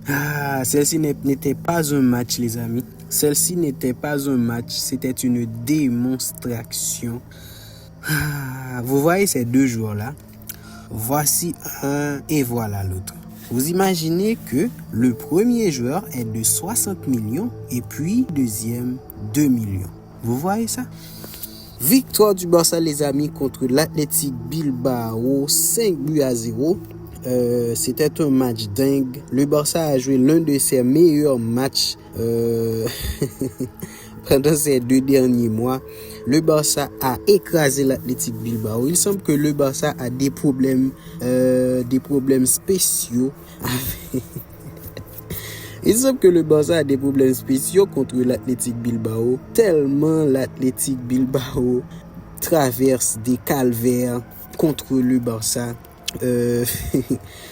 Ah, celle-ci n'était pas un match, les amis. Celle-ci n'était pas un match, c'était une démonstration. Ah, vous voyez ces deux joueurs-là? Voici un et voilà l'autre. Vous imaginez que le premier joueur est de 60 millions et puis deuxième 2 millions. Vous voyez ça? Victoire du Barça, les amis, contre l'Athletic Bilbao, 5-0. C'était un match dingue. Le Barça a joué l'un de ses meilleurs matchs pendant ces 2 derniers mois. Le Barça a écrasé l'Athletic Bilbao. Il semble que le Barça a des problèmes spéciaux. Il semble que le Barça a des problèmes spéciaux contre l'Athletic Bilbao, tellement l'Athletic Bilbao traverse des calvaires contre le Barça.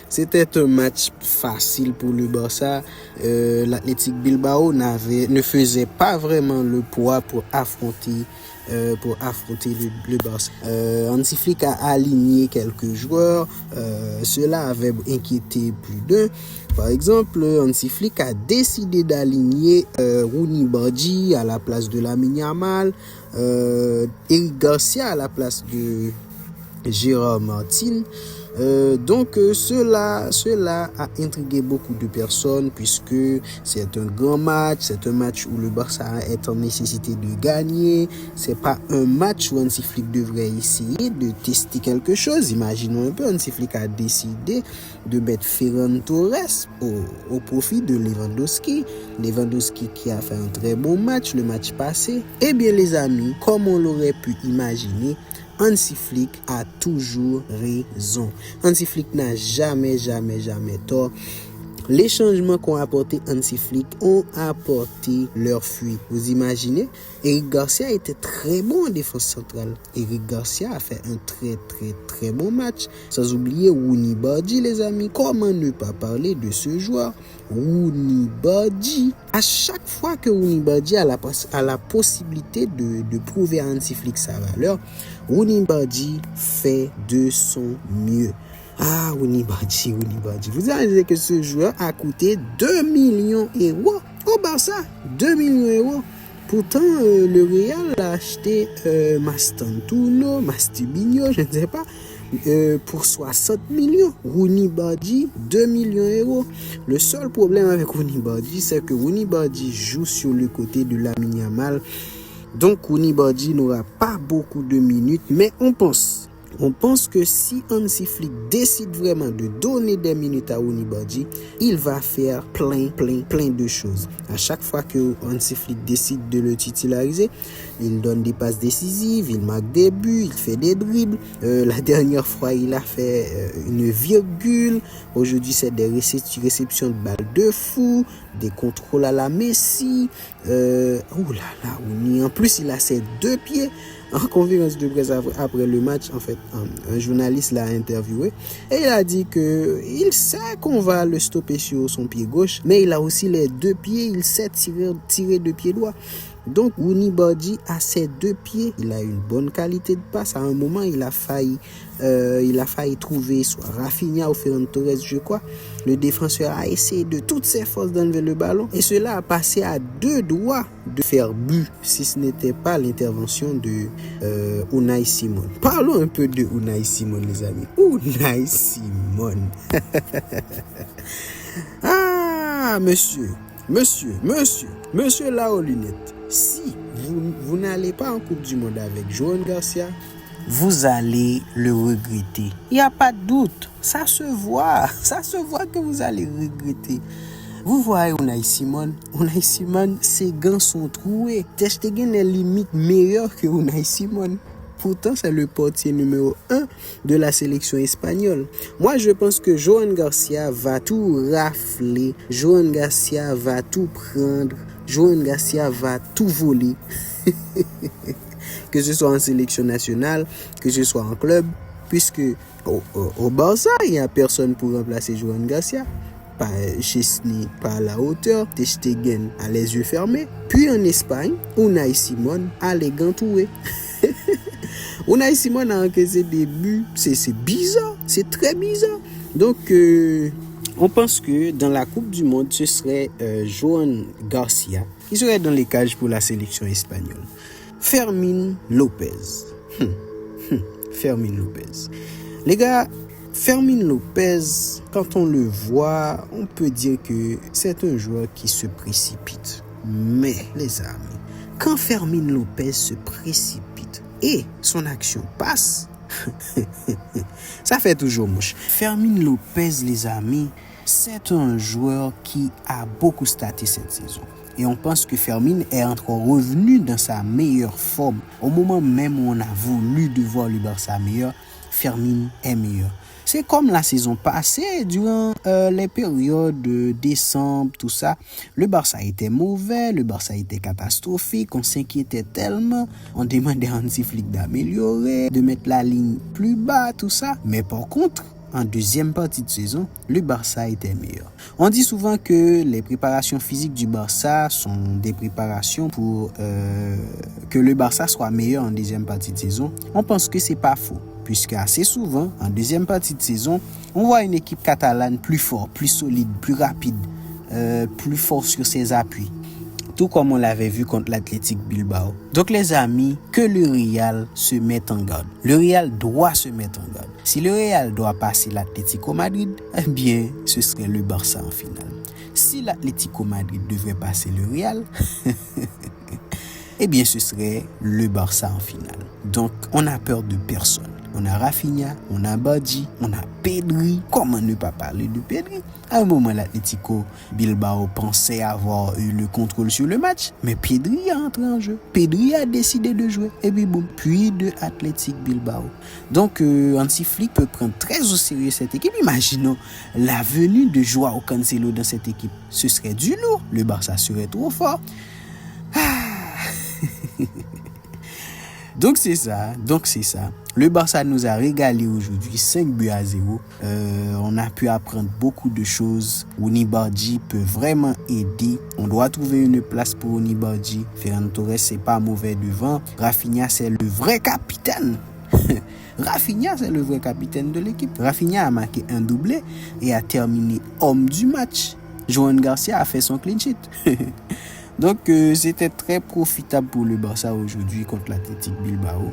C'était un match facile pour le Barça. L'Athletic Bilbao ne faisait pas vraiment le poids pour affronter le Barça. Hansi Flick a aligné quelques joueurs. Cela avait inquiété plus d'un. Par exemple, Hansi Flick a décidé d'aligner Rooney Bardi à la place de Lamine Yamal, Eric Garcia à la place de Gérard Martin. Donc cela a intrigué beaucoup de personnes puisque c'est un grand match, c'est un match où le Barça est en nécessité de gagner. C'est pas un match où Hansi Flick devrait essayer de tester quelque chose. Imaginons un peu, Hansi Flick a décidé de mettre Ferran Torres au profit de Lewandowski qui a fait un très bon match le match passé. Eh bien les amis, comme on l'aurait pu imaginer, Hansi Flick a toujours raison. Hansi Flick n'a jamais tort. Les changements qu'ont apporté Hansi Flick ont apporté leur fruit. Vous imaginez? Eric Garcia était très bon en défense centrale. Eric Garcia a fait un très bon match. Sans oublier Rooney Bardi, les amis. Comment ne pas parler de ce joueur? Rooney Bardi. À chaque fois que Rooney Bardi a la possibilité de prouver à Hansi Flick sa valeur, Rooney Bardi fait de son mieux. Ah, Rooney Bardi. Vous savez que ce joueur a coûté 2 millions d'euros au Barça. 2 millions d'euros. Pourtant, le Real a acheté Mastantuono, Mastubinho, je ne sais pas, pour 60 millions. Rooney Bardi, 2 millions d'euros. Le seul problème avec Rooney Bardi, c'est que Rooney Bardi joue sur le côté de Lamine Yamal. Donc, Rooney Bardi n'aura pas beaucoup de minutes, mais on pense que si Hansi Flick décide vraiment de donner des minutes à Rooney Bardi, il va faire plein de choses. À chaque fois que Hansi Flick décide de le titulariser, il donne des passes décisives, il marque des buts, il fait des dribbles. La dernière fois, il a fait une virgule. Aujourd'hui, c'est des réceptions de balles de fou, des contrôles à la Messi. Rooney. En plus, il a ses 2 pieds. En conférence de presse après le match, en fait, un journaliste l'a interviewé et il a dit que il sait qu'on va le stopper sur son pied gauche, mais il a aussi les 2 pieds, il sait tirer de pied droit. Donc, Rooney Bardi a ses 2 pieds, il a une bonne qualité de passe. À un moment, il a failli trouver soit Rafinha ou Ferran Torres, je crois. Le défenseur a essayé de toutes ses forces d'enlever le ballon et cela a passé à 2 doigts de faire but si ce n'était pas l'intervention de Unai Simon. Parlons un peu de Unai Simon, les amis. Unai Simon. Ah, monsieur là aux lunettes. Si vous n'allez pas en Coupe du Monde avec Johan Garcia, vous allez le regretter. Il n'y a pas de doute. Ça se voit que vous allez regretter. Vous voyez Unai Simon, ses gants sont troués. Ter Stegen est limite meilleur que Unai Simon. Pourtant, c'est le portier numéro 1 de la sélection espagnole. Moi, je pense que Johan Garcia va tout rafler. Johan Garcia va tout prendre. Johan Garcia va tout voler. Que ce soit en sélection nationale, que ce soit en club. Puisque au Barça, il n'y a personne pour remplacer Johan Garcia. Chesney pas à la hauteur, Ter Stegen a les yeux fermés. Puis en Espagne, Unai Simon a les gants troués. Unai Simon a encaissé des buts. C'est bizarre. C'est très bizarre. Donc, on pense que dans la Coupe du Monde, ce serait Joan Garcia qui serait dans les cages pour la sélection espagnole. Fermín López. Fermín López. Les gars, Fermín López, quand on le voit, on peut dire que c'est un joueur qui se précipite. Mais, les amis, quand Fermín López se précipite et son action passe, ça fait toujours mouche. Fermín López, les amis, c'est un joueur qui a beaucoup staté cette saison. Et on pense que Fermín est encore revenu dans sa meilleure forme. Au moment même où on a voulu de voir le Barça meilleur, Fermín est meilleur. C'est comme la saison passée, durant les périodes de décembre, tout ça. Le Barça était mauvais, le Barça était catastrophique, on s'inquiétait tellement, on demandait à Hansi Flick d'améliorer, de mettre la ligne plus bas, tout ça. Mais par contre, en deuxième partie de saison, le Barça était meilleur. On dit souvent que les préparations physiques du Barça sont des préparations pour que le Barça soit meilleur en deuxième partie de saison. On pense que c'est pas faux, puisque assez souvent, en deuxième partie de saison, on voit une équipe catalane plus forte, plus solide, plus rapide, plus fort sur ses appuis. Tout comme on l'avait vu contre l'Athletic Bilbao. Donc les amis, que le Real se mette en garde. Le Real doit se mettre en garde. Si le Real doit passer l'Atlético Madrid, eh bien, ce serait le Barça en finale. Si l'Atlético Madrid devrait passer le Real, eh bien, ce serait le Barça en finale. Donc, on n'a peur de personne. On a Rafinha, on a Badji, on a Pedri. Comment ne pas parler de Pedri? À un moment, l'Atlético Bilbao pensait avoir eu le contrôle sur le match, mais Pedri a entré en jeu. Pedri a décidé de jouer. Et puis boum, puis de Athletic Bilbao. Donc, Hansi Flick peut prendre très au sérieux cette équipe. Imaginons la venue de Joao Cancelo dans cette équipe. Ce serait du lourd. Le Barça serait trop fort. Donc c'est ça. Le Barça nous a régalé aujourd'hui, 5-0. On a pu apprendre beaucoup de choses. Onibardi peut vraiment aider. On doit trouver une place pour Onibardi. Ferran Torres, c'est pas mauvais devant. Rafinha, c'est le vrai capitaine. Rafinha, c'est le vrai capitaine de l'équipe. Rafinha a marqué un doublé et a terminé homme du match. Joan Garcia a fait son clean sheet. Donc, c'était très profitable pour le Barça aujourd'hui contre l'Athletic Bilbao.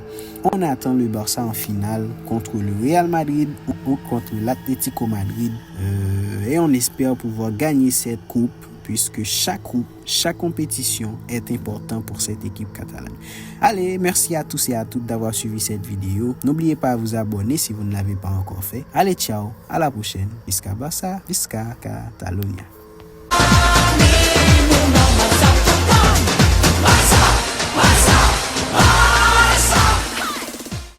On attend le Barça en finale contre le Real Madrid ou contre l'Atlético Madrid. Et on espère pouvoir gagner cette coupe puisque chaque coupe, chaque compétition est importante pour cette équipe catalane. Allez, merci à tous et à toutes d'avoir suivi cette vidéo. N'oubliez pas de vous abonner si vous ne l'avez pas encore fait. Allez, ciao, à la prochaine. Visca Barça, Visca Catalonia.